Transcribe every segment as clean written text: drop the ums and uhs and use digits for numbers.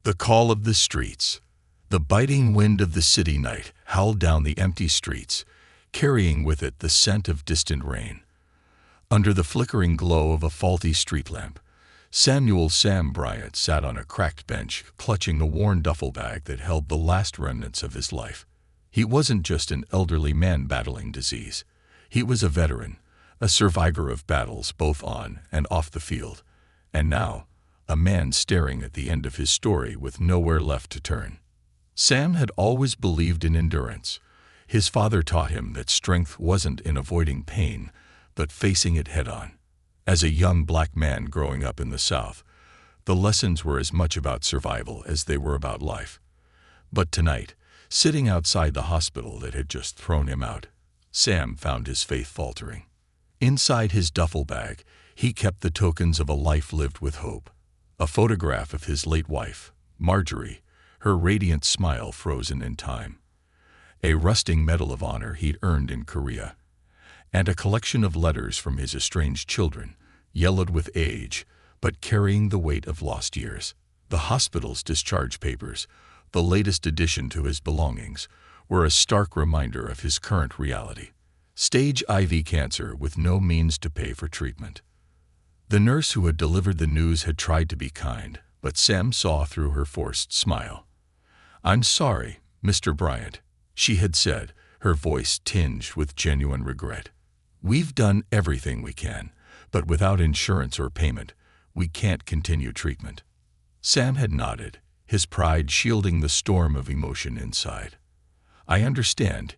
The call of the streets. The biting wind of the city night howled down the empty streets, carrying with it the scent of distant rain. Under the flickering glow of a faulty street lamp, Samuel Sam Bryant sat on a cracked bench, clutching a worn duffel bag that held the last remnants of his life. He wasn't just an elderly man battling disease. He was a veteran, a survivor of battles both on and off the field, and now, a man staring at the end of his story with nowhere left to turn. Sam had always believed in endurance. His father taught him that strength wasn't in avoiding pain, but facing it head-on. As a young black man growing up in the South, the lessons were as much about survival as they were about life. But tonight, sitting outside the hospital that had just thrown him out, Sam found his faith faltering. Inside his duffel bag, he kept the tokens of a life lived with hope. A photograph of his late wife, Marjorie, her radiant smile frozen in time. A rusting Medal of Honor he'd earned in Korea. And a collection of letters from his estranged children, yellowed with age, but carrying the weight of lost years. The hospital's discharge papers, the latest addition to his belongings, were a stark reminder of his current reality. Stage IV cancer with no means to pay for treatment. The nurse who had delivered the news had tried to be kind, but Sam saw through her forced smile. "I'm sorry, Mr. Bryant," she had said, her voice tinged with genuine regret. "We've done everything we can, but without insurance or payment, we can't continue treatment." Sam had nodded, his pride shielding the storm of emotion inside. "I understand,"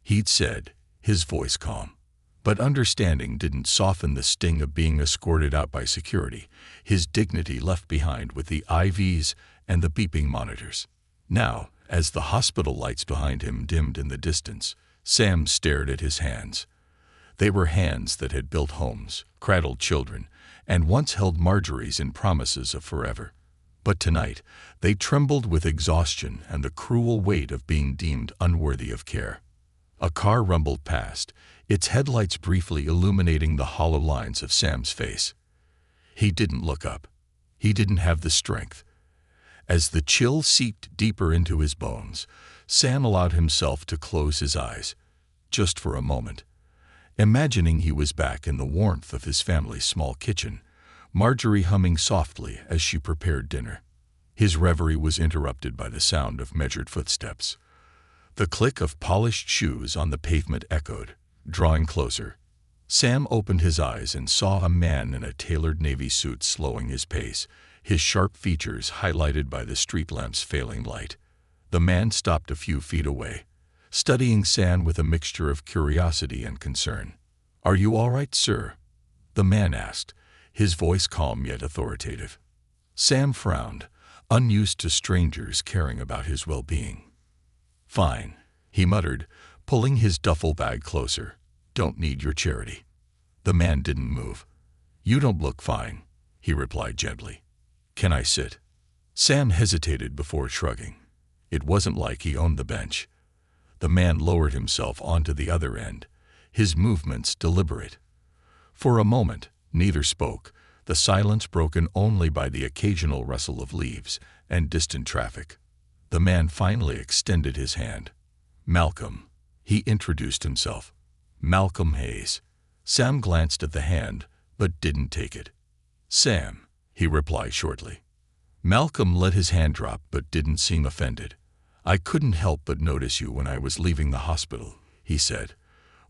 he'd said, his voice calm. But understanding didn't soften the sting of being escorted out by security, his dignity left behind with the IVs and the beeping monitors. Now, as the hospital lights behind him dimmed in the distance, Sam stared at his hands. They were hands that had built homes, cradled children, and once held Marjorie's in promises of forever. But tonight, they trembled with exhaustion and the cruel weight of being deemed unworthy of care. A car rumbled past, its headlights briefly illuminating the hollow lines of Sam's face. He didn't look up. He didn't have the strength. As the chill seeped deeper into his bones, Sam allowed himself to close his eyes, just for a moment. Imagining he was back in the warmth of his family's small kitchen, Marjorie humming softly as she prepared dinner. His reverie was interrupted by the sound of measured footsteps. The click of polished shoes on the pavement echoed, drawing closer. Sam opened his eyes and saw a man in a tailored navy suit slowing his pace, his sharp features highlighted by the street lamp's failing light. The man stopped a few feet away, studying Sam with a mixture of curiosity and concern. "Are you all right, sir?" the man asked, his voice calm yet authoritative. Sam frowned, unused to strangers caring about his well-being. "Fine," he muttered, pulling his duffel bag closer. "Don't need your charity." The man didn't move. "You don't look fine," he replied gently. "Can I sit?" Sam hesitated before shrugging. It wasn't like he owned the bench. The man lowered himself onto the other end, his movements deliberate. For a moment, neither spoke, the silence broken only by the occasional rustle of leaves and distant traffic. The man finally extended his hand. "Malcolm," he introduced himself. "Malcolm Hayes." Sam glanced at the hand, but didn't take it. "Sam," he replied shortly. Malcolm let his hand drop but didn't seem offended. "I couldn't help but notice you when I was leaving the hospital," he said.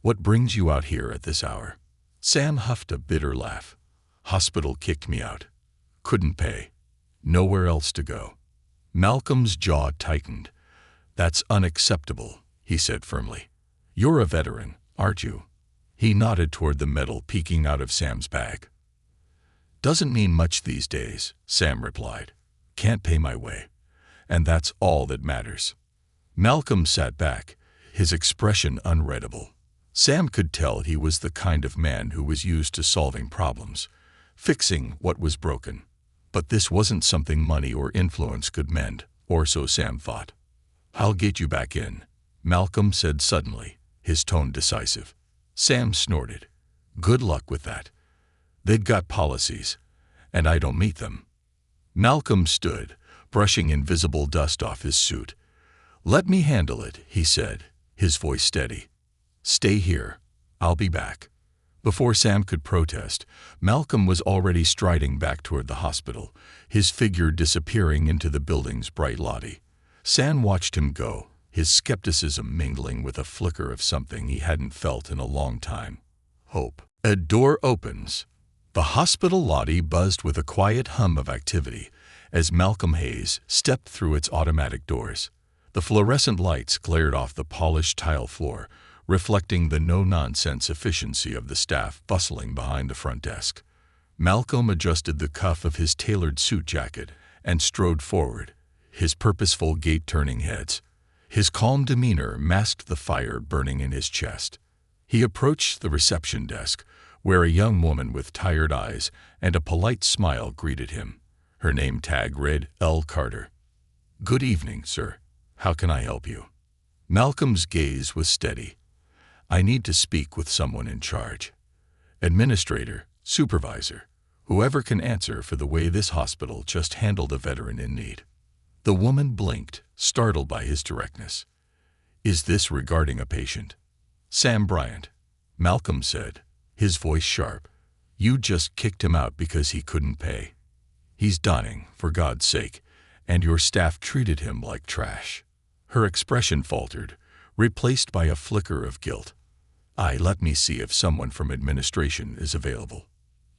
"What brings you out here at this hour?" Sam huffed a bitter laugh. "Hospital kicked me out. Couldn't pay. Nowhere else to go." Malcolm's jaw tightened. "That's unacceptable," he said firmly. "You're a veteran, aren't you?" He nodded toward the medal peeking out of Sam's bag. "Doesn't mean much these days," Sam replied. "Can't pay my way. And that's all that matters." Malcolm sat back, his expression unreadable. Sam could tell he was the kind of man who was used to solving problems, fixing what was broken. But this wasn't something money or influence could mend, or so Sam thought. "I'll get you back in," Malcolm said suddenly, his tone decisive. Sam snorted. "Good luck with that. They've got policies, and I don't meet them." Malcolm stood, brushing invisible dust off his suit. "Let me handle it," he said, his voice steady. "Stay here. I'll be back." Before Sam could protest, Malcolm was already striding back toward the hospital, his figure disappearing into the building's bright lobby. Sam watched him go, his skepticism mingling with a flicker of something he hadn't felt in a long time: hope. A door opens. The hospital lobby buzzed with a quiet hum of activity as Malcolm Hayes stepped through its automatic doors. The fluorescent lights glared off the polished tile floor, reflecting the no-nonsense efficiency of the staff bustling behind the front desk. Malcolm adjusted the cuff of his tailored suit jacket and strode forward, his purposeful gait turning heads. His calm demeanor masked the fire burning in his chest. He approached the reception desk, where a young woman with tired eyes and a polite smile greeted him. Her name tag read L. Carter. "Good evening, sir. How can I help you?" Malcolm's gaze was steady. "I need to speak with someone in charge. Administrator, supervisor, whoever can answer for the way this hospital just handled a veteran in need." The woman blinked, startled by his directness. "Is this regarding a patient?" "Sam Bryant," Malcolm said, his voice sharp. "You just kicked him out because he couldn't pay. He's dying, for God's sake, and your staff treated him like trash." Her expression faltered, replaced by a flicker of guilt. Let me see if someone from administration is available."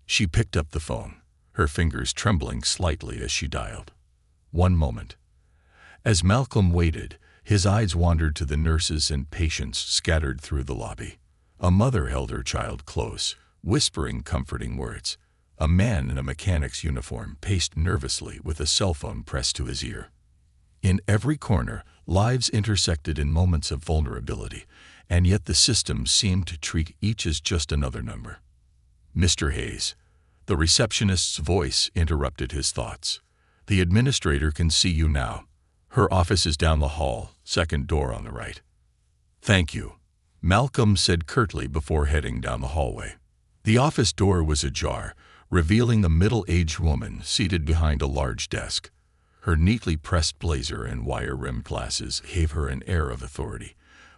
She picked up the phone, her fingers trembling slightly as she dialed. "One moment." As Malcolm waited, his eyes wandered to the nurses and patients scattered through the lobby. A mother held her child close, whispering comforting words. A man in a mechanic's uniform paced nervously with a cell phone pressed to his ear. In every corner, lives intersected in moments of vulnerability, and yet the system seemed to treat each as just another number. "Mr. Hayes," the receptionist's voice interrupted his thoughts. "The administrator can see you now. Her office is down the hall, second door on the right." "Thank you," Malcolm said curtly before heading down the hallway. The office door was ajar, revealing a middle-aged woman seated behind a large desk. Her neatly pressed blazer and wire-rimmed glasses gave her an air of authority,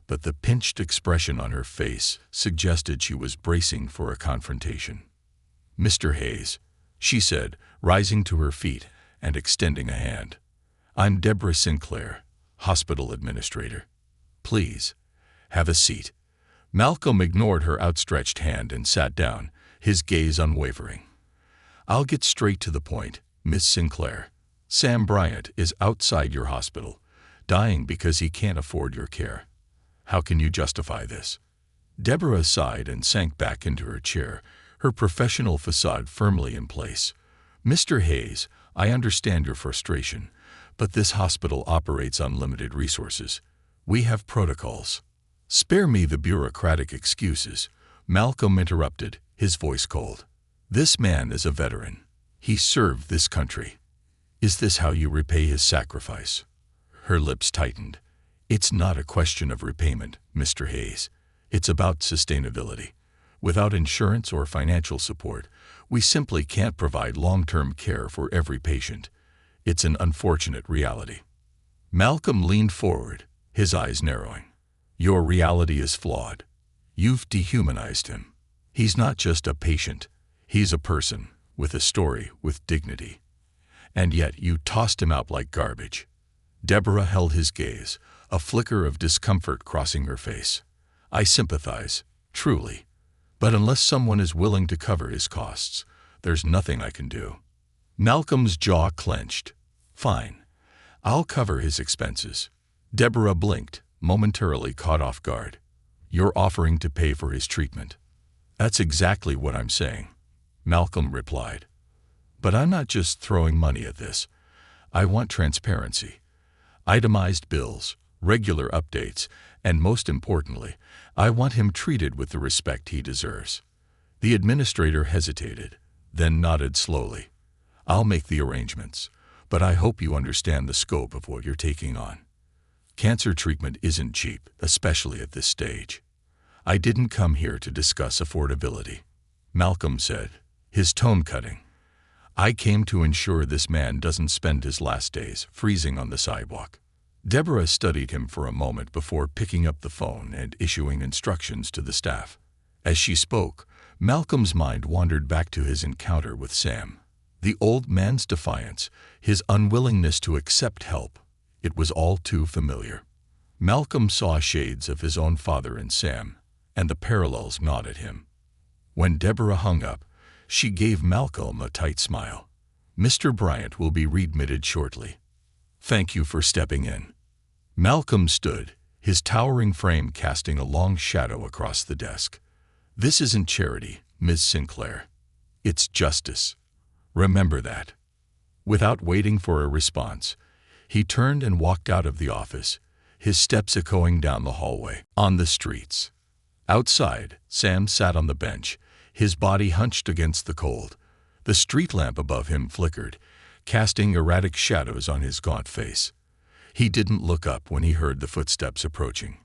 but the pinched expression on her face suggested she was bracing for a confrontation. "Mr. Hayes," she said, rising to her feet and extending a hand. "I'm Deborah Sinclair, hospital administrator. Please, have a seat." Malcolm ignored her outstretched hand and sat down, his gaze unwavering. "I'll get straight to the point, Miss Sinclair. Sam Bryant is outside your hospital, dying because he can't afford your care. How can you justify this?" Deborah sighed and sank back into her chair, her professional facade firmly in place. "Mr. Hayes, I understand your frustration, but this hospital operates on limited resources. We have protocols." "Spare me the bureaucratic excuses," Malcolm interrupted, his voice cold. "This man is a veteran. He served this country. Is this how you repay his sacrifice?" Her lips tightened. "It's not a question of repayment, Mr. Hayes. It's about sustainability. Without insurance or financial support, we simply can't provide long-term care for every patient. It's an unfortunate reality." Malcolm leaned forward, his eyes narrowing. "Your reality is flawed. You've dehumanized him. He's not just a patient. He's a person, with a story, with dignity. And yet you tossed him out like garbage." Deborah held his gaze, a flicker of discomfort crossing her face. "I sympathize, truly. But unless someone is willing to cover his costs, there's nothing I can do." Malcolm's jaw clenched. "Fine. I'll cover his expenses." Deborah blinked, momentarily caught off guard. "You're offering to pay for his treatment." "That's exactly what I'm saying," Malcolm replied. "But I'm not just throwing money at this. I want transparency. Itemized bills, regular updates, and most importantly, I want him treated with the respect he deserves." The administrator hesitated, then nodded slowly. "I'll make the arrangements, but I hope you understand the scope of what you're taking on. Cancer treatment isn't cheap, especially at this stage." "I didn't come here to discuss affordability," Malcolm said, his tone cutting. I came to ensure this man doesn't spend his last days freezing on the sidewalk." Deborah studied him for a moment before picking up the phone and issuing instructions to the staff. As she spoke, Malcolm's mind wandered back to his encounter with Sam. The old man's defiance, his unwillingness to accept help, it was all too familiar. Malcolm saw shades of his own father in Sam, and the parallels gnawed at him. When Deborah hung up, she gave Malcolm a tight smile. "Mr. Bryant will be readmitted shortly. Thank you for stepping in." Malcolm stood, his towering frame casting a long shadow across the desk. "This isn't charity, Ms. Sinclair. It's justice. Remember that." Without waiting for a response, he turned and walked out of the office, his steps echoing down the hallway. On the streets. Outside, Sam sat on the bench, his body hunched against the cold. The street lamp above him flickered, casting erratic shadows on his gaunt face. He didn't look up when he heard the footsteps approaching.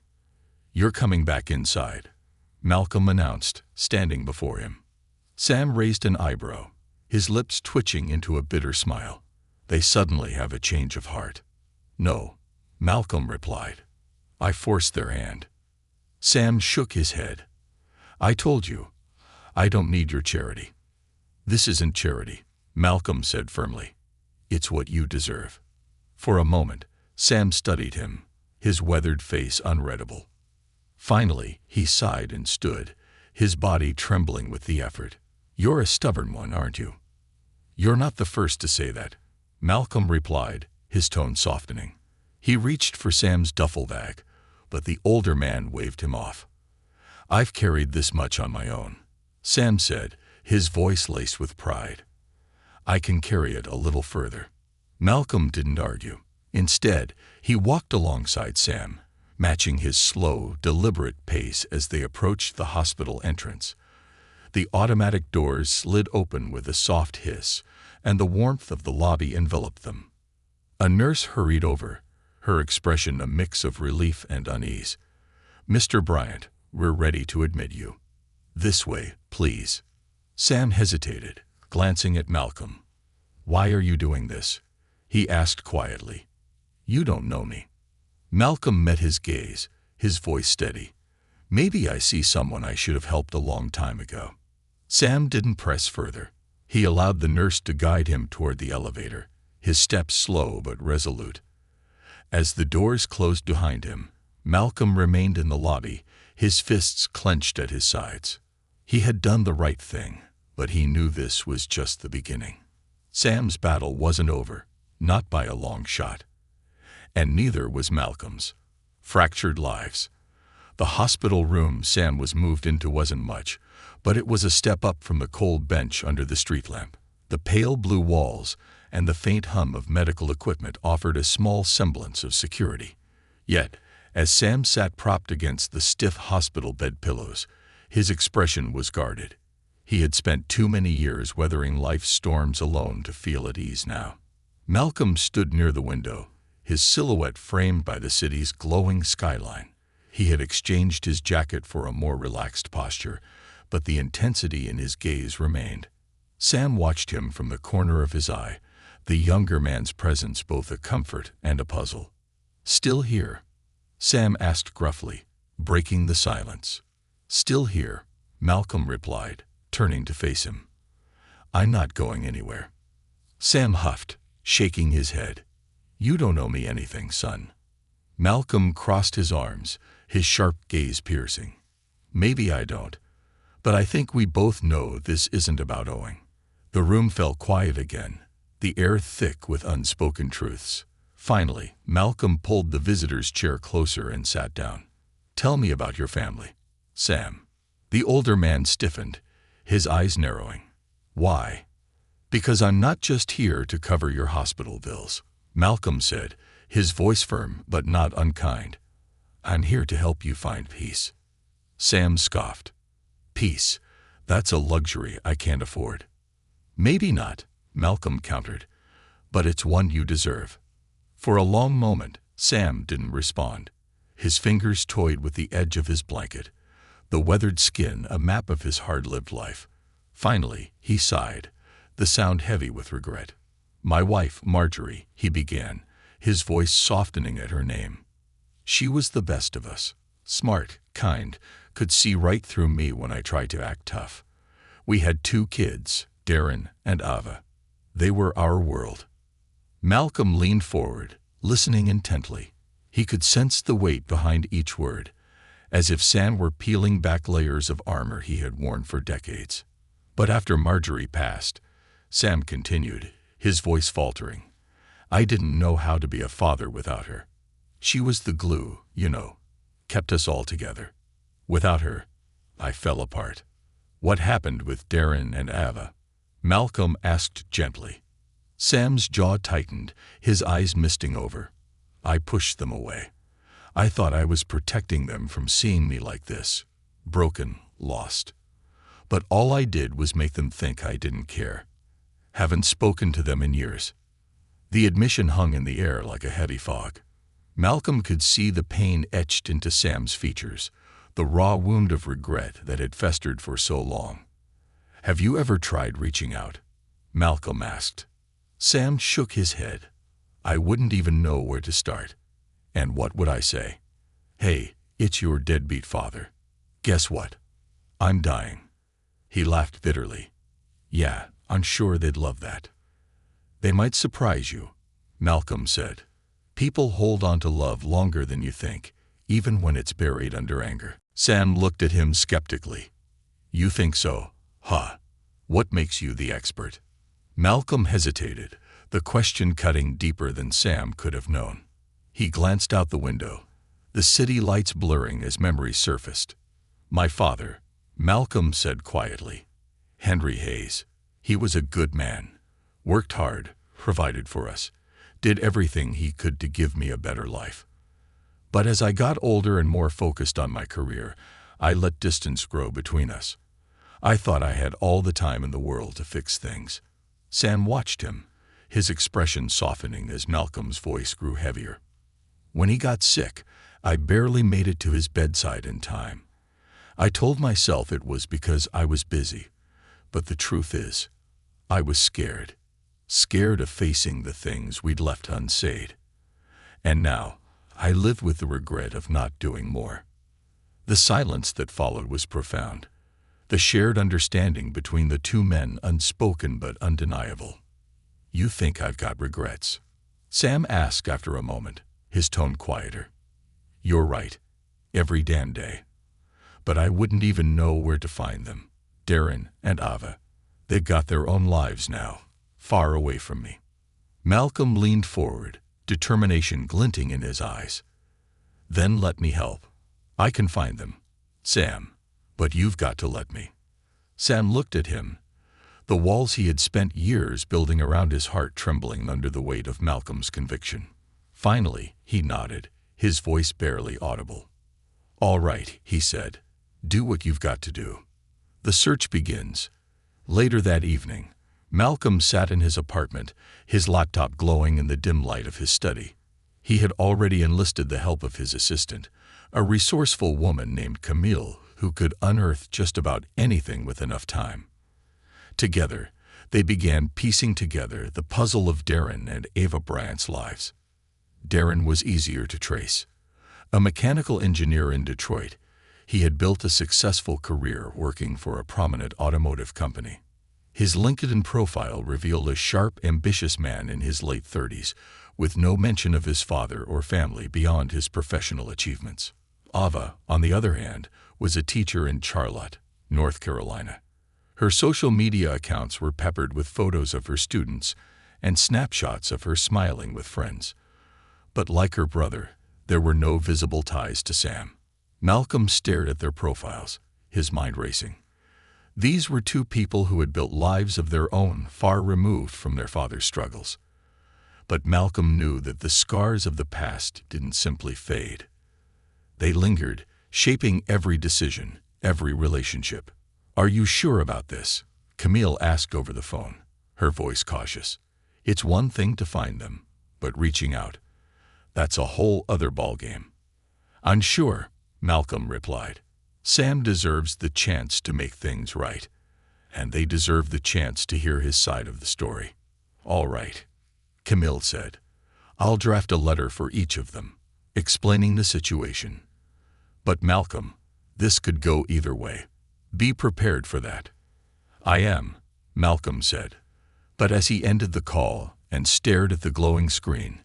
"You're coming back inside," Malcolm announced, standing before him. Sam raised an eyebrow, his lips twitching into a bitter smile. "They suddenly have a change of heart." "No," Malcolm replied. "I forced their hand." Sam shook his head. "I told you, I don't need your charity." "This isn't charity," Malcolm said firmly. "It's what you deserve." For a moment, Sam studied him, his weathered face unreadable. Finally, he sighed and stood, his body trembling with the effort. "You're a stubborn one, aren't you?" "You're not the first to say that," Malcolm replied, his tone softening. He reached for Sam's duffel bag, but the older man waved him off. "I've carried this much on my own," Sam said, his voice laced with pride. "I can carry it a little further." Malcolm didn't argue. Instead, he walked alongside Sam, matching his slow, deliberate pace as they approached the hospital entrance. The automatic doors slid open with a soft hiss, and the warmth of the lobby enveloped them. A nurse hurried over, her expression a mix of relief and unease. "Mr. Bryant, we're ready to admit you." "This way, please." Sam hesitated, glancing at Malcolm. "Why are you doing this?" he asked quietly. "You don't know me." Malcolm met his gaze, his voice steady. "Maybe I see someone I should have helped a long time ago." Sam didn't press further. He allowed the nurse to guide him toward the elevator, his steps slow but resolute. As the doors closed behind him, Malcolm remained in the lobby, his fists clenched at his sides. He had done the right thing, but he knew this was just the beginning. Sam's battle wasn't over, not by a long shot. And neither was Malcolm's. Fractured lives. The hospital room Sam was moved into wasn't much, but it was a step up from the cold bench under the street lamp. The pale blue walls and the faint hum of medical equipment offered a small semblance of security. Yet, as Sam sat propped against the stiff hospital bed pillows, his expression was guarded. He had spent too many years weathering life's storms alone to feel at ease now. Malcolm stood near the window, his silhouette framed by the city's glowing skyline. He had exchanged his jacket for a more relaxed posture, but the intensity in his gaze remained. Sam watched him from the corner of his eye, the younger man's presence both a comfort and a puzzle. "Still here?" Sam asked gruffly, breaking the silence. "Still here," Malcolm replied, turning to face him. "I'm not going anywhere." Sam huffed, shaking his head. "You don't owe me anything, son." Malcolm crossed his arms, his sharp gaze piercing. "Maybe I don't, but I think we both know this isn't about owing." The room fell quiet again, the air thick with unspoken truths. Finally, Malcolm pulled the visitor's chair closer and sat down. "Tell me about your family, Sam." The older man stiffened, his eyes narrowing. "Why?" "Because I'm not just here to cover your hospital bills," Malcolm said, his voice firm but not unkind. "I'm here to help you find peace." Sam scoffed. "Peace? That's a luxury I can't afford." "Maybe not," Malcolm countered, "but it's one you deserve." For a long moment, Sam didn't respond. His fingers toyed with the edge of his blanket, the weathered skin a map of his hard-lived life. Finally, he sighed, the sound heavy with regret. "My wife, Marjorie," he began, his voice softening at her name. "She was the best of us. Smart, kind, could see right through me when I tried to act tough. We had 2 kids, Darren and Ava. They were our world." Malcolm leaned forward, listening intently. He could sense the weight behind each word, as if Sam were peeling back layers of armor he had worn for decades. "But after Marjorie passed," Sam continued, his voice faltering, "I didn't know how to be a father without her. She was the glue, kept us all together. Without her, I fell apart." "What happened with Darren and Ava?" Malcolm asked gently. Sam's jaw tightened, his eyes misting over. "I pushed them away. I thought I was protecting them from seeing me like this, broken, lost. But all I did was make them think I didn't care. Haven't spoken to them in years." The admission hung in the air like a heavy fog. Malcolm could see the pain etched into Sam's features, the raw wound of regret that had festered for so long. "Have you ever tried reaching out?" Malcolm asked. Sam shook his head. "I wouldn't even know where to start. And what would I say? Hey, it's your deadbeat father. Guess what? I'm dying." He laughed bitterly. "Yeah, I'm sure they'd love that." "They might surprise you," Malcolm said. "People hold on to love longer than you think, even when it's buried under anger." Sam looked at him skeptically. "You think so? Huh. What makes you the expert?" Malcolm hesitated, the question cutting deeper than Sam could have known. He glanced out the window, the city lights blurring as memories surfaced. "My father," Malcolm said quietly. "Henry Hayes. He was a good man. Worked hard, provided for us, did everything he could to give me a better life. But as I got older and more focused on my career, I let distance grow between us. I thought I had all the time in the world to fix things." Sam watched him, his expression softening as Malcolm's voice grew heavier. "When he got sick, I barely made it to his bedside in time. I told myself it was because I was busy, but the truth is, I was scared. Scared of facing the things we'd left unsaid. And now, I lived with the regret of not doing more." The silence that followed was profound, the shared understanding between the 2 men unspoken but undeniable. "You think I've got regrets?" Sam asked after a moment, his tone quieter. "You're right, every damn day. But I wouldn't even know where to find them. Darren and Ava, they've got their own lives now, far away from me." Malcolm leaned forward, determination glinting in his eyes. "Then let me help. I can find them, Sam, but you've got to let me." Sam looked at him, the walls he had spent years building around his heart trembling under the weight of Malcolm's conviction. Finally, he nodded, his voice barely audible. "All right," he said. "Do what you've got to do. The search begins." Later that evening, Malcolm sat in his apartment, his laptop glowing in the dim light of his study. He had already enlisted the help of his assistant, a resourceful woman named Camille who could unearth just about anything with enough time. Together, they began piecing together the puzzle of Darren and Ava Bryant's lives. Darren was easier to trace. A mechanical engineer in Detroit, he had built a successful career working for a prominent automotive company. His LinkedIn profile revealed a sharp, ambitious man in his late 30s, with no mention of his father or family beyond his professional achievements. Ava, on the other hand, was a teacher in Charlotte, North Carolina. Her social media accounts were peppered with photos of her students and snapshots of her smiling with friends. But like her brother, there were no visible ties to Sam. Malcolm stared at their profiles, his mind racing. These were 2 people who had built lives of their own, far removed from their father's struggles. But Malcolm knew that the scars of the past didn't simply fade. They lingered, shaping every decision, every relationship. "Are you sure about this?" Camille asked over the phone, her voice cautious. "It's one thing to find them, but reaching out, that's a whole other ballgame." "I'm sure," Malcolm replied. "Sam deserves the chance to make things right. and they deserve the chance to hear his side of the story. All right, Camille said. I'll draft a letter for each of them, explaining the situation. But Malcolm, this could go either way. Be prepared for that. I am, Malcolm said. But as he ended the call and stared at the glowing screen,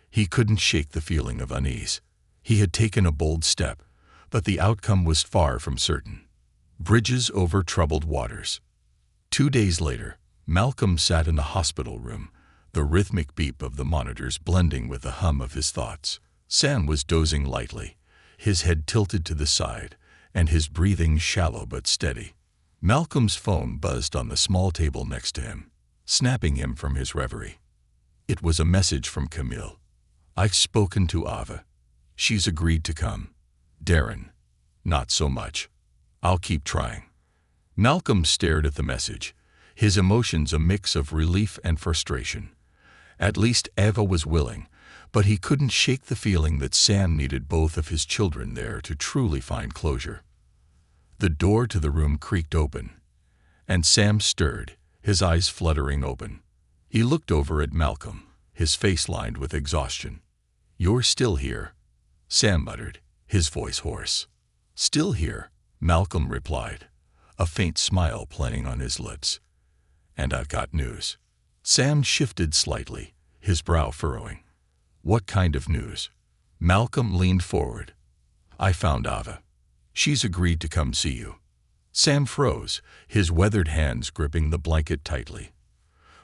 he couldn't shake the feeling of unease. He had taken a bold step, but the outcome was far from certain. Bridges over troubled waters. 2 days later, Malcolm sat in the hospital room, the rhythmic beep of the monitors blending with the hum of his thoughts. Sam was dozing lightly, his head tilted to the side, and his breathing shallow but steady. Malcolm's phone buzzed on the small table next to him, snapping him from his reverie. It was a message from Camille. I've spoken to Ava. She's agreed to come. Darren, not so much. I'll keep trying. Malcolm stared at the message, his emotions a mix of relief and frustration. At least Ava was willing, but he couldn't shake the feeling that Sam needed both of his children there to truly find closure. The door to the room creaked open, and Sam stirred, his eyes fluttering open. He looked over at Malcolm, his face lined with exhaustion. You're still here, Sam muttered, his voice hoarse. Still here, Malcolm replied, a faint smile playing on his lips. And I've got news. Sam shifted slightly, his brow furrowing. What kind of news? Malcolm leaned forward. I found Ava. She's agreed to come see you. Sam froze, his weathered hands gripping the blanket tightly.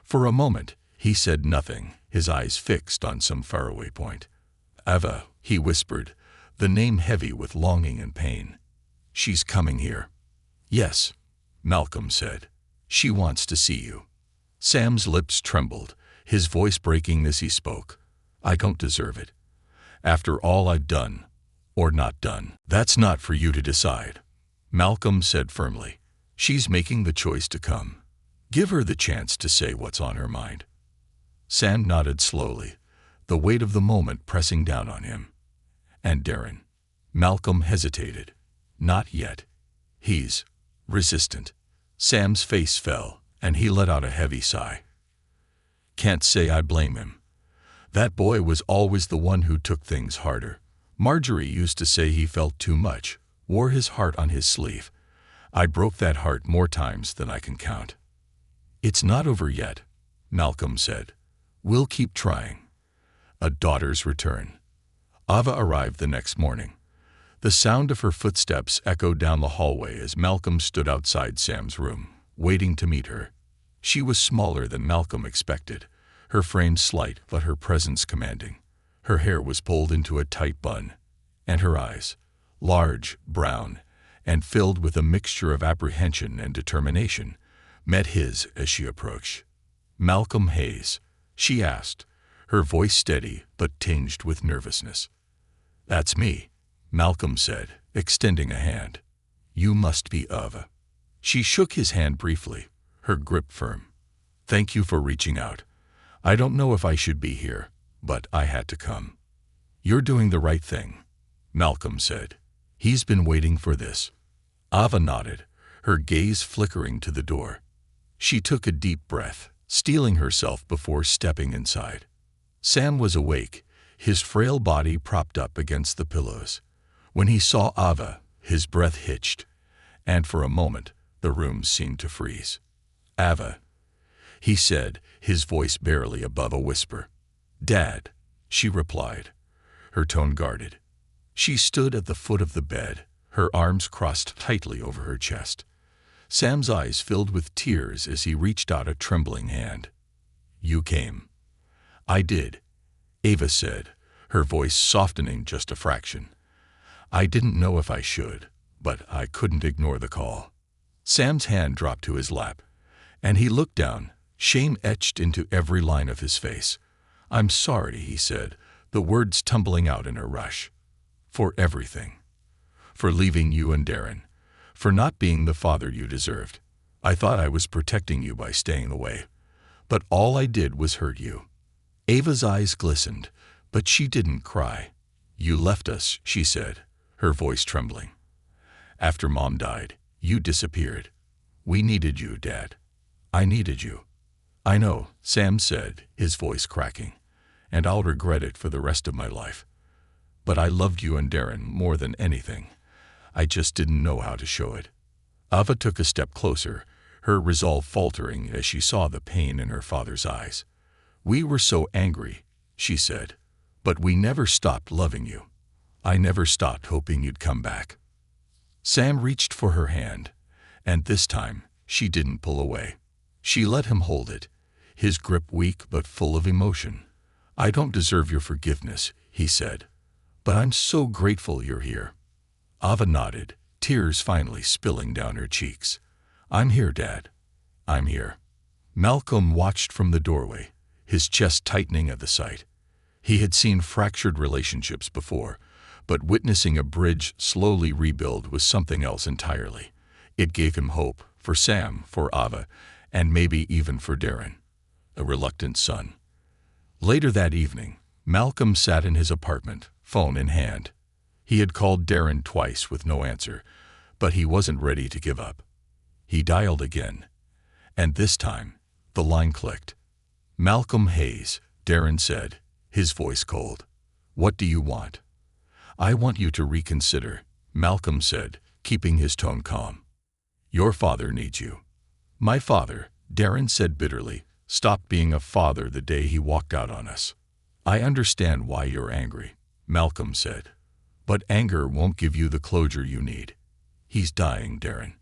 For a moment, he said nothing, his eyes fixed on some faraway point. Ava, he whispered, the name heavy with longing and pain. She's coming here. Yes, Malcolm said. She wants to see you. Sam's lips trembled, his voice breaking as he spoke. I don't deserve it. After all I've done, or not done, that's not for you to decide, Malcolm said firmly. She's making the choice to come. Give her the chance to say what's on her mind. Sam nodded slowly, the weight of the moment pressing down on him. And Darren? Malcolm hesitated. Not yet. He's resistant. Sam's face fell, and he let out a heavy sigh. Can't say I blame him. That boy was always the one who took things harder. Marjorie used to say he felt too much, wore his heart on his sleeve. I broke that heart more times than I can count. It's not over yet, Malcolm said. We'll keep trying. A daughter's return. Ava arrived the next morning. The sound of her footsteps echoed down the hallway as Malcolm stood outside Sam's room, waiting to meet her. She was smaller than Malcolm expected, her frame slight but her presence commanding. Her hair was pulled into a tight bun, and her eyes, large, brown, and filled with a mixture of apprehension and determination, met his as she approached. Malcolm Hayes, she asked, her voice steady but tinged with nervousness. That's me, Malcolm said, extending a hand. You must be Ava. She shook his hand briefly, her grip firm. Thank you for reaching out. I don't know if I should be here, but I had to come. You're doing the right thing, Malcolm said. He's been waiting for this. Ava nodded, her gaze flickering to the door. She took a deep breath, steeling herself before stepping inside. Sam was awake, his frail body propped up against the pillows. When he saw Ava, his breath hitched, and for a moment the room seemed to freeze. Ava, he said, his voice barely above a whisper. Dad, she replied, her tone guarded. She stood at the foot of the bed, her arms crossed tightly over her chest. Sam's eyes filled with tears as he reached out a trembling hand. You came. I did, Ava said, her voice softening just a fraction. I didn't know if I should, but I couldn't ignore the call. Sam's hand dropped to his lap, and he looked down, shame etched into every line of his face. I'm sorry, he said, the words tumbling out in a rush. For everything. For leaving you and Darren. For not being the father you deserved. I thought I was protecting you by staying away. But all I did was hurt you. Ava's eyes glistened, but she didn't cry. You left us, she said, her voice trembling. After Mom died, you disappeared. We needed you, Dad. I needed you. I know, Sam said, his voice cracking, and I'll regret it for the rest of my life. But I loved you and Darren more than anything. I just didn't know how to show it. Ava took a step closer, her resolve faltering as she saw the pain in her father's eyes. We were so angry, she said, but we never stopped loving you. I never stopped hoping you'd come back. Sam reached for her hand, and this time she didn't pull away. She let him hold it, his grip weak but full of emotion. I don't deserve your forgiveness, he said, but I'm so grateful you're here. Ava nodded, tears finally spilling down her cheeks. I'm here, Dad. I'm here. Malcolm watched from the doorway, his chest tightening at the sight. He had seen fractured relationships before, but witnessing a bridge slowly rebuild was something else entirely. It gave him hope, for Sam, for Ava, and maybe even for Darren, a reluctant son. Later that evening, Malcolm sat in his apartment, phone in hand. He had called Darren twice with no answer, but he wasn't ready to give up. He dialed again, and this time, the line clicked. Malcolm Hayes, Darren said, his voice cold. What do you want? I want you to reconsider, Malcolm said, keeping his tone calm. Your father needs you. My father, Darren said bitterly, stopped being a father the day he walked out on us. I understand why you're angry, Malcolm said. But anger won't give you the closure you need. He's dying, Darren.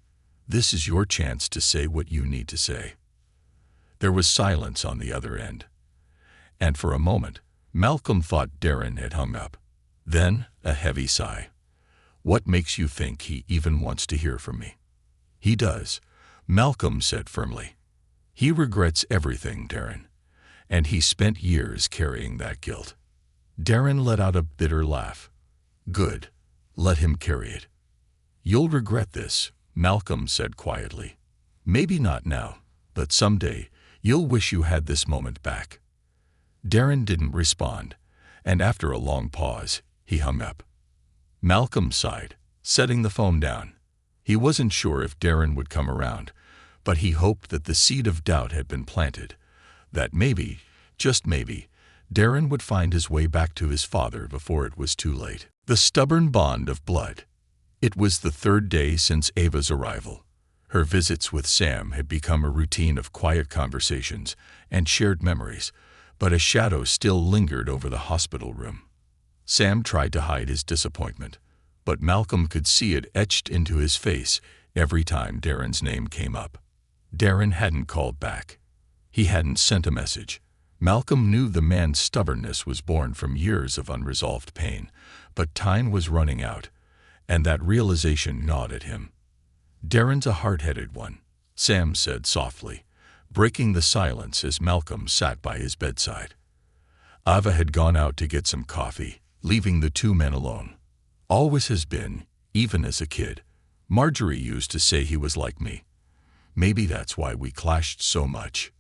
This is your chance to say what you need to say. There was silence on the other end. And for a moment, Malcolm thought Darren had hung up. Then, a heavy sigh. What makes you think he even wants to hear from me? He does, Malcolm said firmly. He regrets everything, Darren, and he spent years carrying that guilt. Darren let out a bitter laugh. Good, let him carry it. You'll regret this, Malcolm said quietly. Maybe not now, but someday you'll wish you had this moment back. Darren didn't respond, and after a long pause, he hung up. Malcolm sighed, setting the phone down. He wasn't sure if Darren would come around, but he hoped that the seed of doubt had been planted, that maybe, just maybe, Darren would find his way back to his father before it was too late. The stubborn bond of blood. It was the third day since Ava's arrival. Her visits with Sam had become a routine of quiet conversations and shared memories, but a shadow still lingered over the hospital room. Sam tried to hide his disappointment, but Malcolm could see it etched into his face every time Darren's name came up. Darren hadn't called back. He hadn't sent a message. Malcolm knew the man's stubbornness was born from years of unresolved pain, but time was running out, and that realization gnawed at him. Darren's a hard-headed one, Sam said softly, breaking the silence as Malcolm sat by his bedside. Ava had gone out to get some coffee, leaving the two men alone. Always has been, even as a kid. Marjorie used to say he was like me. Maybe that's why we clashed so much.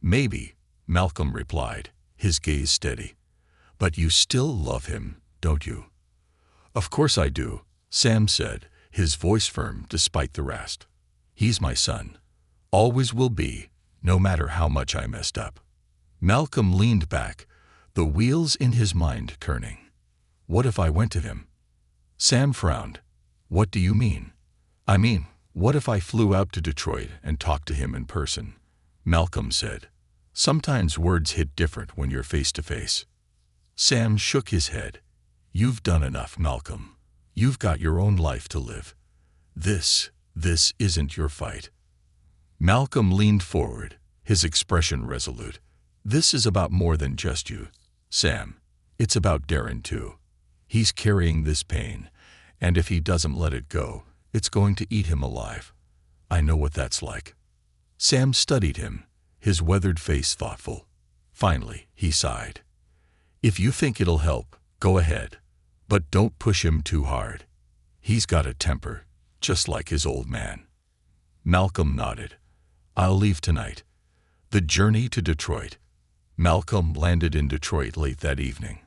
Maybe, Malcolm replied, his gaze steady. But you still love him, don't you? Of course I do, Sam said, his voice firm despite the rest. He's my son. Always will be, no matter how much I messed up. Malcolm leaned back, the wheels in his mind turning. What if I went to him? Sam frowned. What do you mean? I mean, what if I flew out to Detroit and talked to him in person? Malcolm said. Sometimes words hit different when you're face to face. Sam shook his head. You've done enough, Malcolm. You've got your own life to live. This isn't your fight. Malcolm leaned forward, his expression resolute. This is about more than just you, Sam. It's about Darren too. He's carrying this pain, and if he doesn't let it go, it's going to eat him alive. I know what that's like. Sam studied him, his weathered face thoughtful. Finally, he sighed. If you think it'll help, go ahead. But don't push him too hard. He's got a temper, just like his old man. Malcolm nodded. I'll leave tonight. The journey to Detroit. Malcolm landed in Detroit late that evening.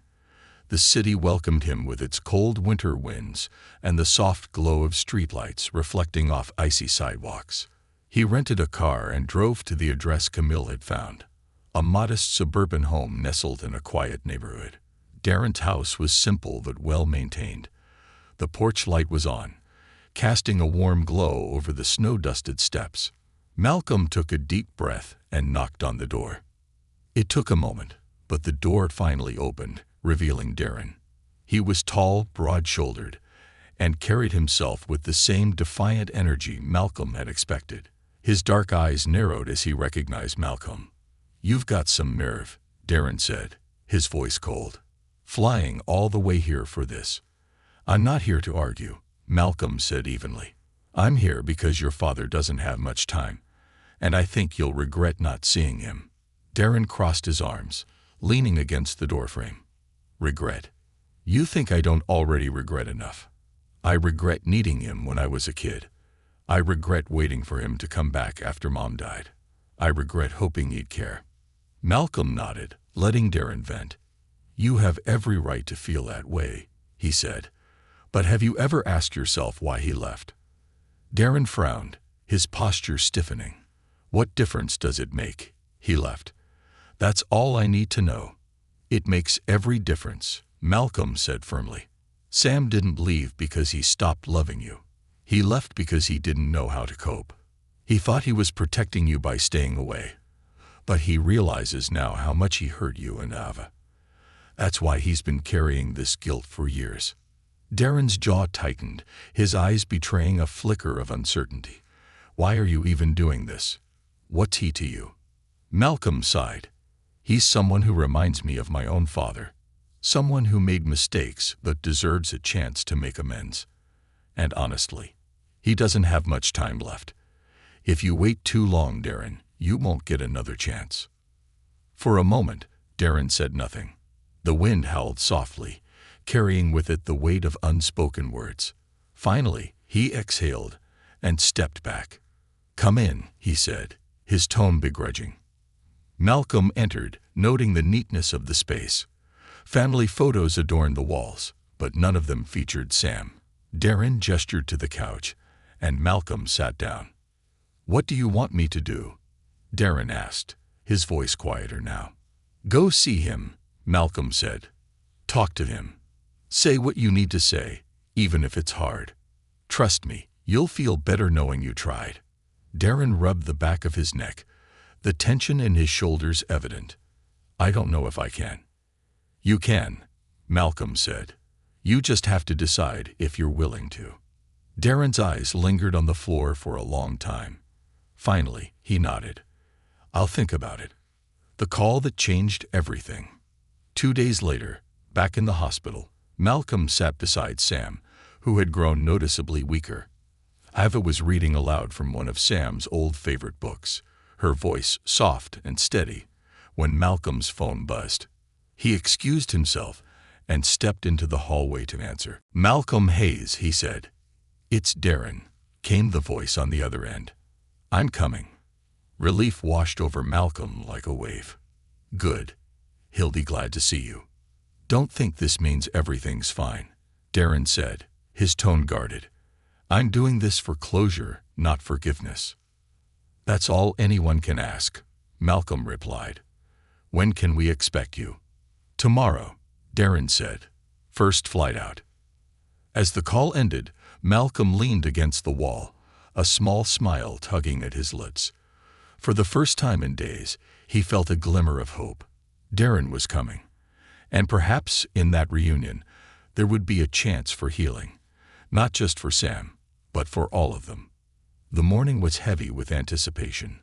The city welcomed him with its cold winter winds and the soft glow of streetlights reflecting off icy sidewalks. He rented a car and drove to the address Camille had found, a modest suburban home nestled in a quiet neighborhood. Darren's house was simple but well-maintained. The porch light was on, casting a warm glow over the snow-dusted steps. Malcolm took a deep breath and knocked on the door. It took a moment, but the door finally opened, revealing Darren. He was tall, broad-shouldered, and carried himself with the same defiant energy Malcolm had expected. His dark eyes narrowed as he recognized Malcolm. "You've got some nerve," Darren said, his voice cold. "Flying all the way here for this." "I'm not here to argue," Malcolm said evenly. "I'm here because your father doesn't have much time, and I think you'll regret not seeing him." Darren crossed his arms, leaning against the doorframe. "Regret? You think I don't already regret enough? I regret needing him when I was a kid. I regret waiting for him to come back after Mom died. I regret hoping he'd care." Malcolm nodded, letting Darren vent. "You have every right to feel that way," he said. "But have you ever asked yourself why he left?" Darren frowned, his posture stiffening. "What difference does it make? He left. That's all I need to know." "It makes every difference," Malcolm said firmly. "Sam didn't leave because he stopped loving you. He left because he didn't know how to cope. He thought he was protecting you by staying away. But he realizes now how much he hurt you and Ava. That's why he's been carrying this guilt for years." Darren's jaw tightened, his eyes betraying a flicker of uncertainty. "Why are you even doing this? What's he to you?" Malcolm sighed. "He's someone who reminds me of my own father. Someone who made mistakes but deserves a chance to make amends. And honestly, he doesn't have much time left. If you wait too long, Darren, you won't get another chance." For a moment, Darren said nothing. The wind howled softly, carrying with it the weight of unspoken words. Finally, he exhaled and stepped back. "Come in," he said, his tone begrudging. Malcolm entered, noting the neatness of the space. Family photos adorned the walls, but none of them featured Sam. Darren gestured to the couch, and Malcolm sat down. "What do you want me to do?" Darren asked, his voice quieter now. "Go see him," Malcolm said. "Talk to him. Say what you need to say, even if it's hard. Trust me, you'll feel better knowing you tried." Darren rubbed the back of his neck, the tension in his shoulders evident. "I don't know if I can." "You can," Malcolm said. "You just have to decide if you're willing to." Darren's eyes lingered on the floor for a long time. Finally, he nodded. "I'll think about it." The call that changed everything. 2 days later, back in the hospital, Malcolm sat beside Sam, who had grown noticeably weaker. Ava was reading aloud from one of Sam's old favorite books, her voice soft and steady, when Malcolm's phone buzzed. He excused himself and stepped into the hallway to answer. "Malcolm Hayes," he said. "It's Darren," came the voice on the other end. "I'm coming." Relief washed over Malcolm like a wave. "Good. He'll be glad to see you." "Don't think this means everything's fine," Darren said, his tone guarded. "I'm doing this for closure, not forgiveness." "That's all anyone can ask," Malcolm replied. "When can we expect you?" "Tomorrow," Darren said. "First flight out." As the call ended, Malcolm leaned against the wall, a small smile tugging at his lips. For the first time in days, he felt a glimmer of hope. Darren was coming. And perhaps in that reunion, there would be a chance for healing. Not just for Sam, but for all of them. The morning was heavy with anticipation.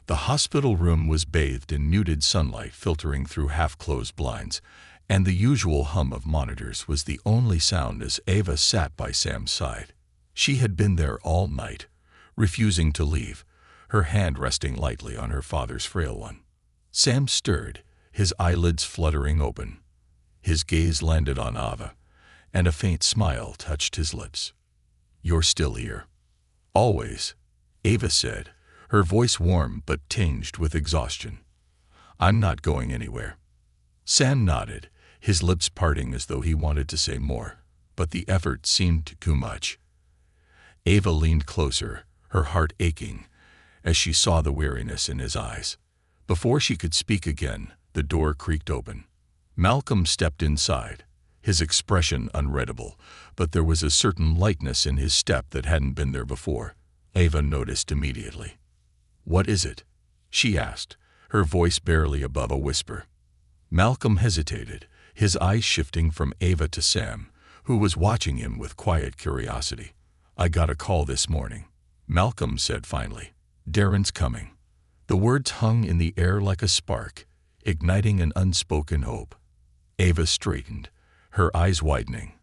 The hospital room was bathed in muted sunlight filtering through half-closed blinds, and the usual hum of monitors was the only sound as Ava sat by Sam's side. She had been there all night, refusing to leave, her hand resting lightly on her father's frail one. Sam stirred, his eyelids fluttering open. His gaze landed on Ava, and a faint smile touched his lips. "You're still here." "Always," Ava said, her voice warm but tinged with exhaustion. "I'm not going anywhere." Sam nodded, his lips parting as though he wanted to say more, but the effort seemed too much. Ava leaned closer, her heart aching, as she saw the weariness in his eyes. Before she could speak again, the door creaked open. Malcolm stepped inside, his expression unreadable, but there was a certain lightness in his step that hadn't been there before. Ava noticed immediately. "What is it?" she asked, her voice barely above a whisper. Malcolm hesitated, his eyes shifting from Ava to Sam, who was watching him with quiet curiosity. "I got a call this morning," Malcolm said finally. "Darren's coming." The words hung in the air like a spark, igniting an unspoken hope. Ava straightened, her eyes widening.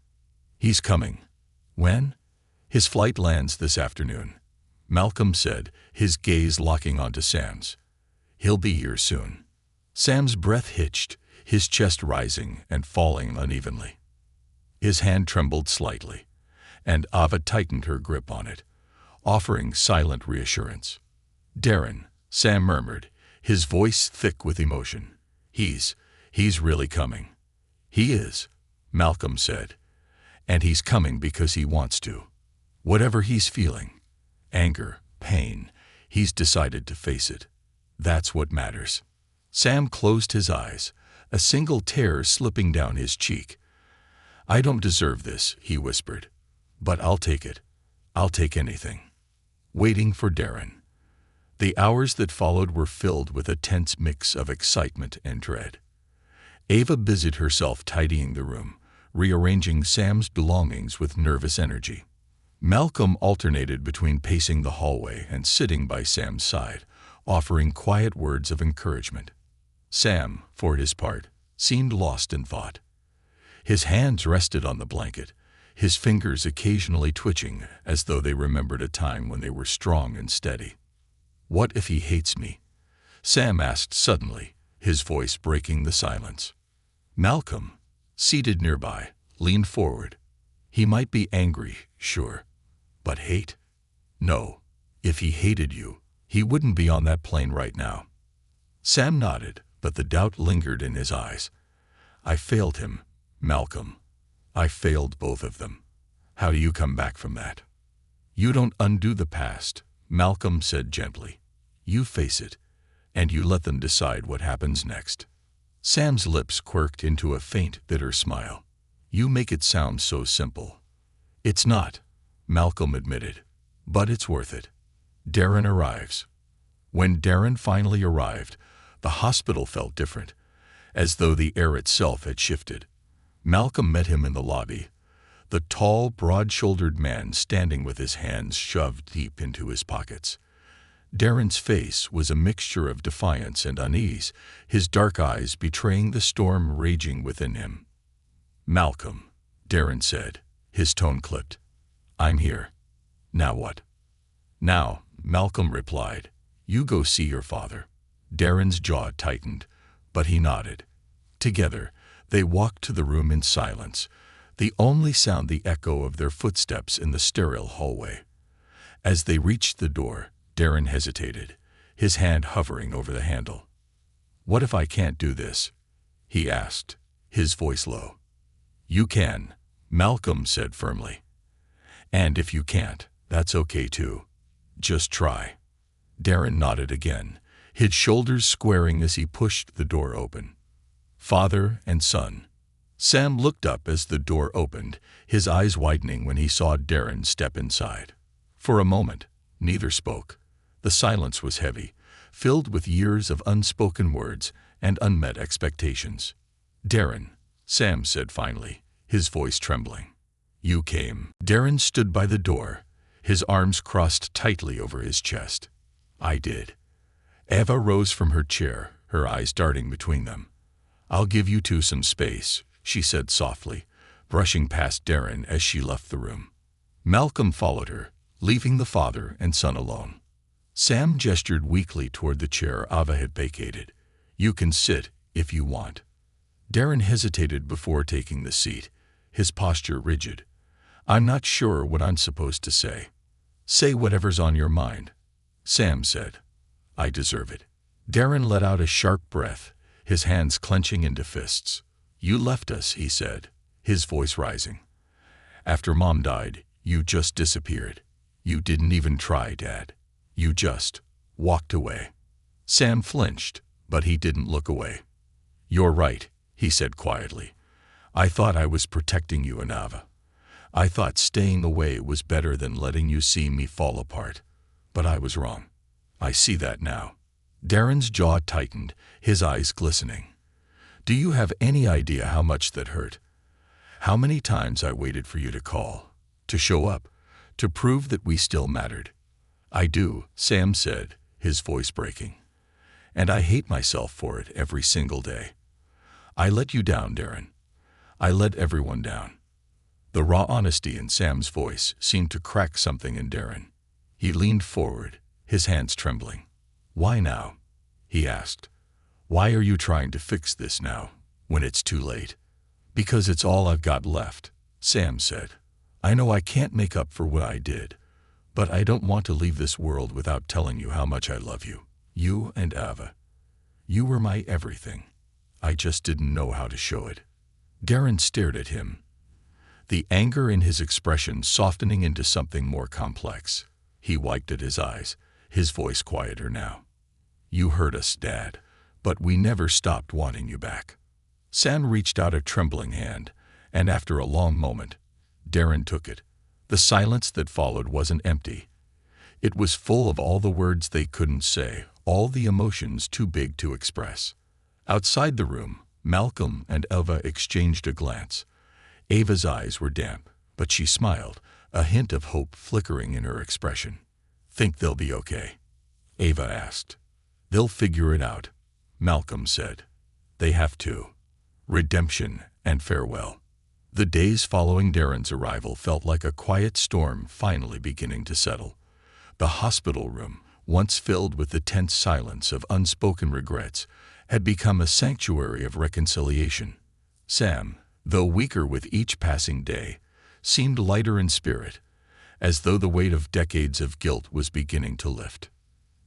"He's coming." "When?" "His flight lands this afternoon," Malcolm said, his gaze locking onto Sam's. "He'll be here soon." Sam's breath hitched, his chest rising and falling unevenly. His hand trembled slightly, and Ava tightened her grip on it, offering silent reassurance. "Darren," Sam murmured, his voice thick with emotion. He's really coming." "He is," Malcolm said, "and he's coming because he wants to. Whatever he's feeling, anger, pain, he's decided to face it. That's what matters." Sam closed his eyes, a single tear slipping down his cheek. "I don't deserve this," he whispered, "but I'll take it. I'll take anything." Waiting for Darren. The hours that followed were filled with a tense mix of excitement and dread. Ava busied herself tidying the room, rearranging Sam's belongings with nervous energy. Malcolm alternated between pacing the hallway and sitting by Sam's side, offering quiet words of encouragement. Sam, for his part, seemed lost in thought. His hands rested on the blanket, his fingers occasionally twitching as though they remembered a time when they were strong and steady. "What if he hates me?" Sam asked suddenly, his voice breaking the silence. Malcolm, seated nearby, leaned forward. "He might be angry, sure. But hate? No. If he hated you, he wouldn't be on that plane right now." Sam nodded, but the doubt lingered in his eyes. "I failed him, Malcolm. I failed both of them. How do you come back from that?" "You don't undo the past," Malcolm said gently. "You face it, and you let them decide what happens next." Sam's lips quirked into a faint, bitter smile. "You make it sound so simple." "It's not," Malcolm admitted, "but it's worth it." Darren arrives. When Darren finally arrived, the hospital felt different, as though the air itself had shifted. Malcolm met him in the lobby, the tall, broad-shouldered man standing with his hands shoved deep into his pockets. Darren's face was a mixture of defiance and unease, his dark eyes betraying the storm raging within him. "Malcolm," Darren said, his tone clipped. "I'm here. Now what?" "Now," Malcolm replied, "you go see your father." Darren's jaw tightened, but he nodded. Together, they walked to the room in silence, the only sound the echo of their footsteps in the sterile hallway. As they reached the door, Darren hesitated, his hand hovering over the handle. "What if I can't do this?" he asked, his voice low. "You can," Malcolm said firmly. "And if you can't, that's okay too. Just try." Darren nodded again, his shoulders squaring as he pushed the door open. Father and son. Sam looked up as the door opened, his eyes widening when he saw Darren step inside. For a moment, neither spoke. The silence was heavy, filled with years of unspoken words and unmet expectations. "Darren," Sam said finally, his voice trembling. "You came." Darren stood by the door, his arms crossed tightly over his chest. "I did." Ava rose from her chair, her eyes darting between them. "I'll give you two some space," she said softly, brushing past Darren as she left the room. Malcolm followed her, leaving the father and son alone. Sam gestured weakly toward the chair Ava had vacated. "You can sit if you want." Darren hesitated before taking the seat, his posture rigid. "I'm not sure what I'm supposed to say." "Say whatever's on your mind," Sam said. "I deserve it." Darren let out a sharp breath, his hands clenching into fists. "You left us," he said, his voice rising. "After Mom died, you just disappeared. You didn't even try, Dad. You just walked away. Sam flinched, but he didn't look away. "You're right," he said quietly. "I thought I was protecting you and Ava. I thought staying away was better than letting you see me fall apart. But I was wrong. I see that now." Darren's jaw tightened, his eyes glistening. "Do you have any idea how much that hurt? How many times I waited for you to call, to show up, to prove that we still mattered?" "I do," Sam said, his voice breaking. "And I hate myself for it every single day. I let you down, Darren. I let everyone down." The raw honesty in Sam's voice seemed to crack something in Darren. He leaned forward, his hands trembling. "Why now?" he asked. "Why are you trying to fix this now, when it's too late?" "Because it's all I've got left," Sam said. "I know I can't make up for what I did, but I don't want to leave this world without telling you how much I love you. You and Ava. You were my everything. I just didn't know how to show it." Darren stared at him, the anger in his expression softening into something more complex. He wiped at his eyes, his voice quieter now. "You hurt us, Dad, but we never stopped wanting you back." Sam reached out a trembling hand, and after a long moment, Darren took it. The silence that followed wasn't empty. It was full of all the words they couldn't say, all the emotions too big to express. Outside the room, Malcolm and Ava exchanged a glance. Ava's eyes were damp, but she smiled, a hint of hope flickering in her expression. "Think they'll be okay?" Ava asked. "They'll figure it out," Malcolm said. "They have to." Redemption and farewell. The days following Darren's arrival felt like a quiet storm finally beginning to settle. The hospital room, once filled with the tense silence of unspoken regrets, had become a sanctuary of reconciliation. Sam, though weaker with each passing day, seemed lighter in spirit, as though the weight of decades of guilt was beginning to lift.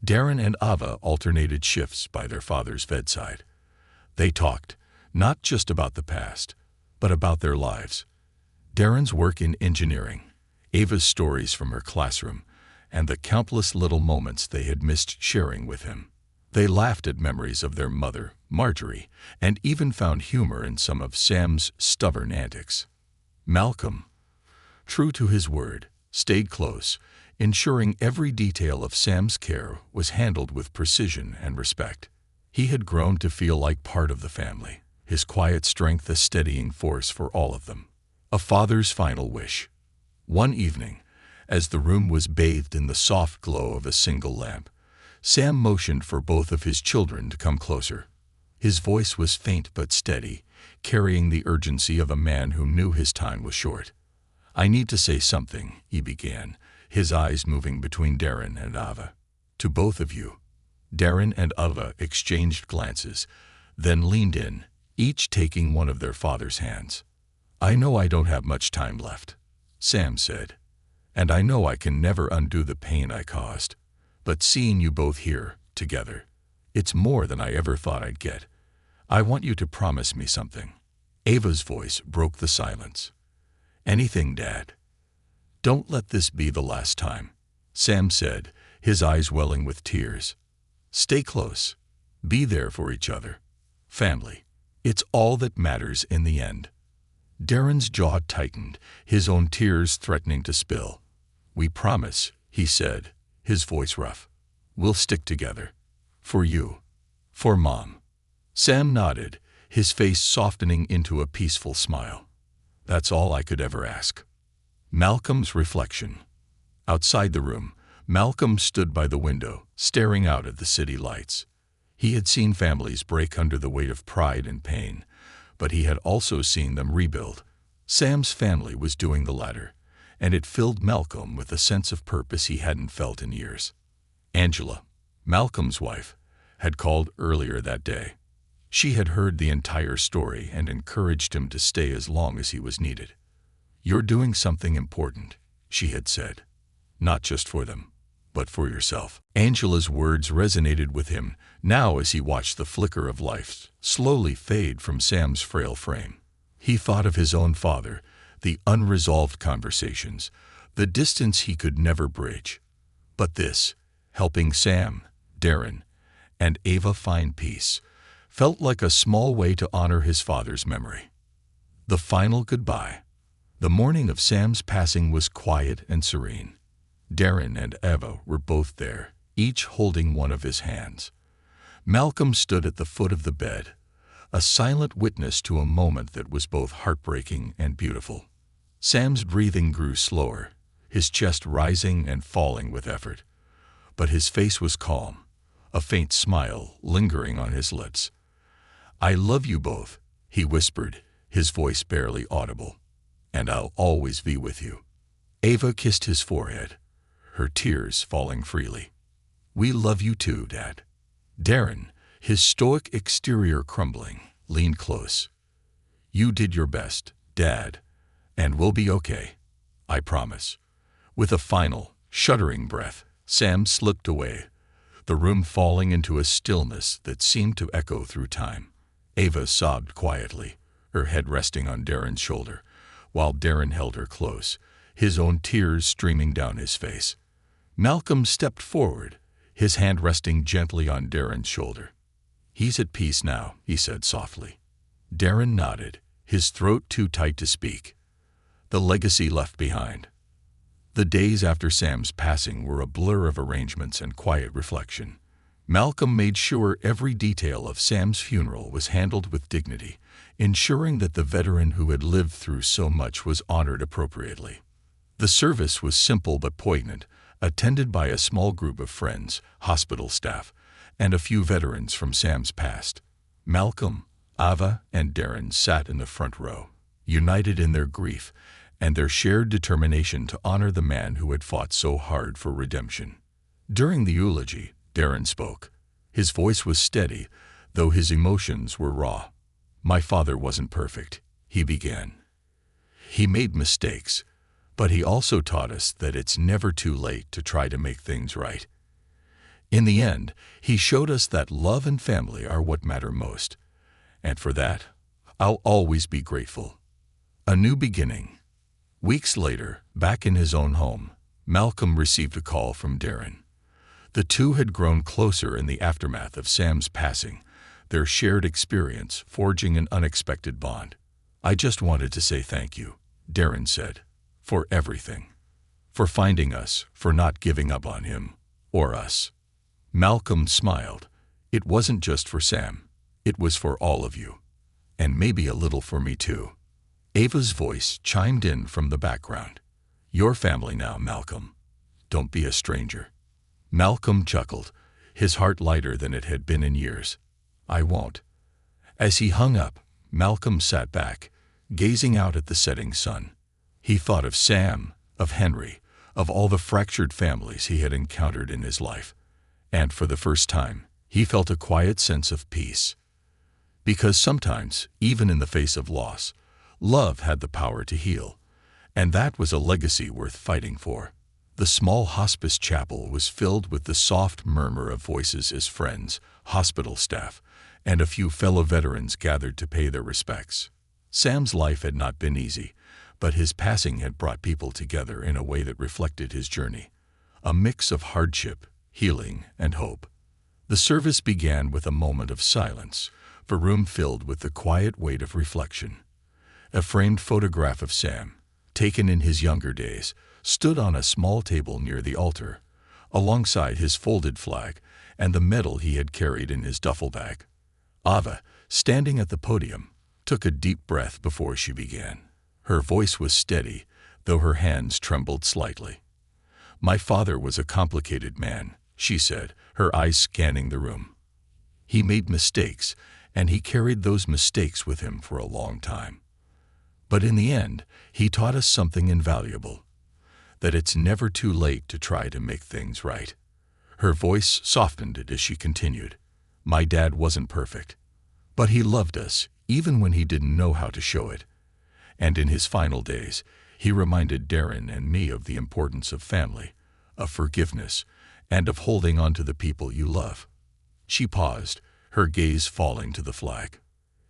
Darren and Ava alternated shifts by their father's bedside. They talked, not just about the past, but about their lives. Darren's work in engineering, Ava's stories from her classroom, and the countless little moments they had missed sharing with him. They laughed at memories of their mother, Marjorie, and even found humor in some of Sam's stubborn antics. Malcolm, true to his word, stayed close, ensuring every detail of Sam's care was handled with precision and respect. He had grown to feel like part of the family, his quiet strength a steadying force for all of them. A father's final wish. One evening, as the room was bathed in the soft glow of a single lamp, Sam motioned for both of his children to come closer. His voice was faint but steady, carrying the urgency of a man who knew his time was short. "I need to say something," he began, his eyes moving between Darren and Ava. "To both of you." Darren and Ava exchanged glances, then leaned in, each taking one of their father's hands. "I know I don't have much time left," Sam said, "and I know I can never undo the pain I caused. But seeing you both here, together, it's more than I ever thought I'd get. I want you to promise me something." Ava's voice broke the silence. "Anything, Dad. Don't let this be the last time," Sam said, his eyes welling with tears. "Stay close. Be there for each other. Family. It's all that matters in the end." Darren's jaw tightened, his own tears threatening to spill. "We promise," he said, his voice rough. "We'll stick together. For you. For Mom." Sam nodded, his face softening into a peaceful smile. "That's all I could ever ask." Malcolm's reflection. Outside the room, Malcolm stood by the window, staring out at the city lights. He had seen families break under the weight of pride and pain, but he had also seen them rebuild. Sam's family was doing the latter, and it filled Malcolm with a sense of purpose he hadn't felt in years. Angela, Malcolm's wife, had called earlier that day. She had heard the entire story and encouraged him to stay as long as he was needed. "You're doing something important," she had said. "Not just for them, but for yourself." Angela's words resonated with him now as he watched the flicker of life slowly fade from Sam's frail frame. He thought of his own father, the unresolved conversations, the distance he could never bridge. But this, helping Sam, Darren, and Ava find peace felt like a small way to honor his father's memory. The final goodbye. The morning of Sam's passing was quiet and serene. Darren and Eva were both there, each holding one of his hands. Malcolm stood at the foot of the bed, a silent witness to a moment that was both heartbreaking and beautiful. Sam's breathing grew slower, his chest rising and falling with effort. But his face was calm, a faint smile lingering on his lips. "I love you both," he whispered, his voice barely audible, "and I'll always be with you." Ava kissed his forehead, her tears falling freely. "We love you too, Dad." Darren, his stoic exterior crumbling, leaned close. "You did your best, Dad, and we'll be okay. I promise." With a final, shuddering breath, Sam slipped away, the room falling into a stillness that seemed to echo through time. Ava sobbed quietly, her head resting on Darren's shoulder, while Darren held her close, his own tears streaming down his face. Malcolm stepped forward, his hand resting gently on Darren's shoulder. "He's at peace now," he said softly. Darren nodded, his throat too tight to speak. The legacy left behind. The days after Sam's passing were a blur of arrangements and quiet reflection. Malcolm made sure every detail of Sam's funeral was handled with dignity, ensuring that the veteran who had lived through so much was honored appropriately. The service was simple but poignant, attended by a small group of friends, hospital staff, and a few veterans from Sam's past. Malcolm, Ava, and Darren sat in the front row, united in their grief and their shared determination to honor the man who had fought so hard for redemption. During the eulogy, Darren spoke. His voice was steady, though his emotions were raw. "My father wasn't perfect," he began. "He made mistakes, but he also taught us that it's never too late to try to make things right. In the end, he showed us that love and family are what matter most. And for that, I'll always be grateful." A new beginning. Weeks later, back in his own home, Malcolm received a call from Darren. The two had grown closer in the aftermath of Sam's passing, their shared experience forging an unexpected bond. "I just wanted to say thank you," Darren said, "for everything. For finding us, for not giving up on him, or us." Malcolm smiled. "It wasn't just for Sam. It was for all of you. And maybe a little for me too." Ava's voice chimed in from the background. "Your family now, Malcolm. Don't be a stranger." Malcolm chuckled, his heart lighter than it had been in years. "I won't." As he hung up, Malcolm sat back, gazing out at the setting sun. He thought of Sam, of Henry, of all the fractured families he had encountered in his life. And for the first time, he felt a quiet sense of peace. Because sometimes, even in the face of loss, love had the power to heal, and that was a legacy worth fighting for. The small hospice chapel was filled with the soft murmur of voices as friends, hospital staff, and a few fellow veterans gathered to pay their respects. Sam's life had not been easy, but his passing had brought people together in a way that reflected his journey, a mix of hardship, healing, and hope. The service began with a moment of silence, the room filled with the quiet weight of reflection. A framed photograph of Sam, taken in his younger days, stood on a small table near the altar, alongside his folded flag and the medal he had carried in his duffel bag. Ava, standing at the podium, took a deep breath before she began. Her voice was steady, though her hands trembled slightly. "My father was a complicated man," she said, her eyes scanning the room. "He made mistakes, and he carried those mistakes with him for a long time. But in the end, he taught us something invaluable, that it's never too late to try to make things right." Her voice softened as she continued. "My dad wasn't perfect, but he loved us, even when he didn't know how to show it. And in his final days, he reminded Darren and me of the importance of family, of forgiveness, and of holding on to the people you love." She paused, her gaze falling to the flag.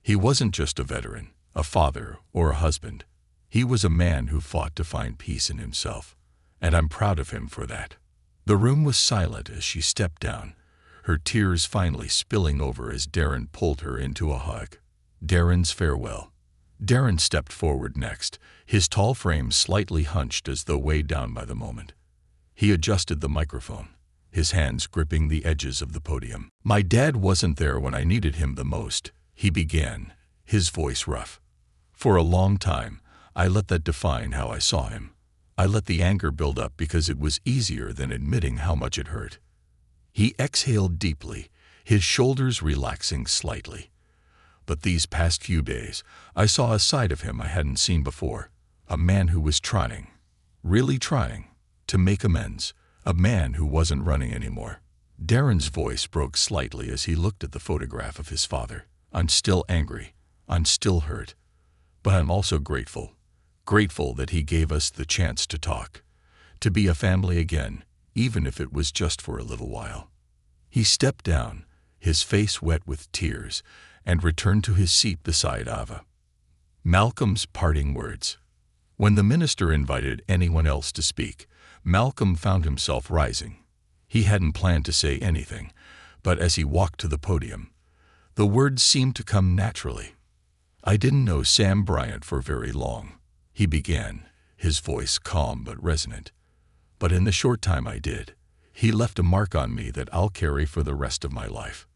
"He wasn't just a veteran, a father, or a husband. He was a man who fought to find peace in himself, and I'm proud of him for that." The room was silent as she stepped down, her tears finally spilling over as Darren pulled her into a hug. Darren's farewell. Darren stepped forward next, his tall frame slightly hunched as though weighed down by the moment. He adjusted the microphone, his hands gripping the edges of the podium. "My dad wasn't there when I needed him the most," he began, his voice rough. "For a long time, I let that define how I saw him. I let the anger build up because it was easier than admitting how much it hurt." He exhaled deeply, his shoulders relaxing slightly. "But these past few days, I saw a side of him I hadn't seen before. A man who was trying, really trying, to make amends. A man who wasn't running anymore." Darren's voice broke slightly as he looked at the photograph of his father. "I'm still angry. I'm still hurt. But I'm also grateful. Grateful that he gave us the chance to talk. To be a family again, even if it was just for a little while." He stepped down, his face wet with tears, and returned to his seat beside Ava. Malcolm's parting words. When the minister invited anyone else to speak, Malcolm found himself rising. He hadn't planned to say anything, but as he walked to the podium, the words seemed to come naturally. "I didn't know Sam Bryant for very long," he began, his voice calm but resonant. "But in the short time I did, he left a mark on me that I'll carry for the rest of my life."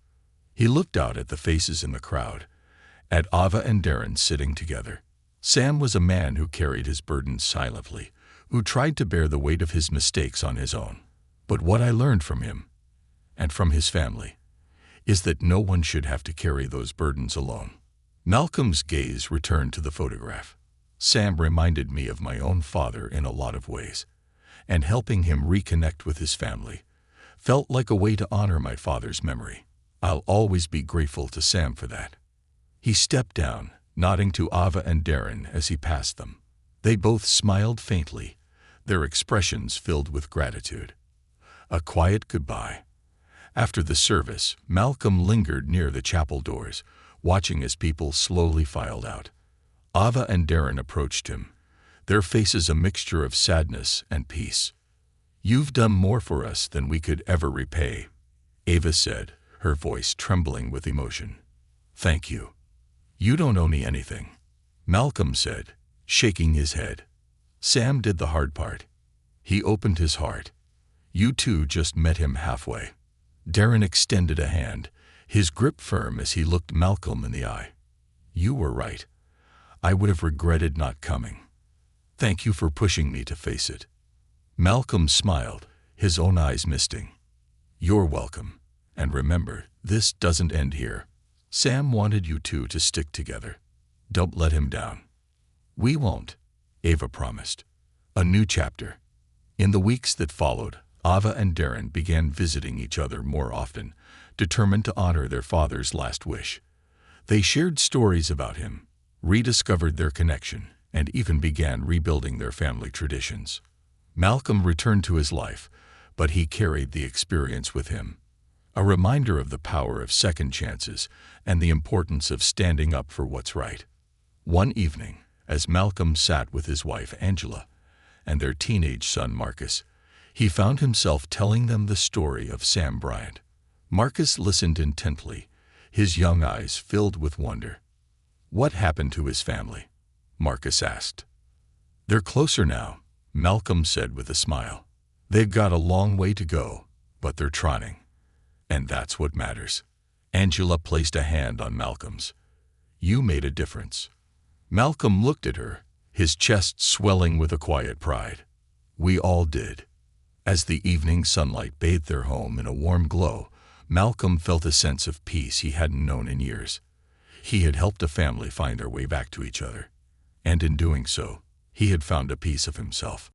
He looked out at the faces in the crowd, at Ava and Darren sitting together. Sam was a man who carried his burdens silently, who tried to bear the weight of his mistakes on his own. But what I learned from him, and from his family, is that no one should have to carry those burdens alone. Malcolm's gaze returned to the photograph. Sam reminded me of my own father in a lot of ways, and helping him reconnect with his family felt like a way to honor my father's memory. I'll always be grateful to Sam for that. He stepped down, nodding to Ava and Darren as he passed them. They both smiled faintly, their expressions filled with gratitude. A quiet goodbye. After the service, Malcolm lingered near the chapel doors, watching as people slowly filed out. Ava and Darren approached him, their faces a mixture of sadness and peace. "You've done more for us than we could ever repay," Ava said, her voice trembling with emotion. "Thank you." "You don't owe me anything," Malcolm said, shaking his head. "Sam did the hard part. He opened his heart. You two just met him halfway." Darren extended a hand, his grip firm as he looked Malcolm in the eye. "You were right. I would have regretted not coming. Thank you for pushing me to face it." Malcolm smiled, his own eyes misting. "You're welcome. And remember, this doesn't end here. Sam wanted you two to stick together. Don't let him down." "We won't," Ava promised. A new chapter. In the weeks that followed, Ava and Darren began visiting each other more often, determined to honor their father's last wish. They shared stories about him, rediscovered their connection, and even began rebuilding their family traditions. Malcolm returned to his life, but he carried the experience with him. A reminder of the power of second chances and the importance of standing up for what's right. One evening, as Malcolm sat with his wife Angela and their teenage son Marcus, he found himself telling them the story of Sam Bryant. Marcus listened intently, his young eyes filled with wonder. "What happened to his family?" Marcus asked. "They're closer now," Malcolm said with a smile. "They've got a long way to go, but they're trying. And that's what matters." Angela placed a hand on Malcolm's. "You made a difference." Malcolm looked at her, his chest swelling with a quiet pride. "We all did." As the evening sunlight bathed their home in a warm glow, Malcolm felt a sense of peace he hadn't known in years. He had helped a family find their way back to each other. And in doing so, he had found a piece of himself.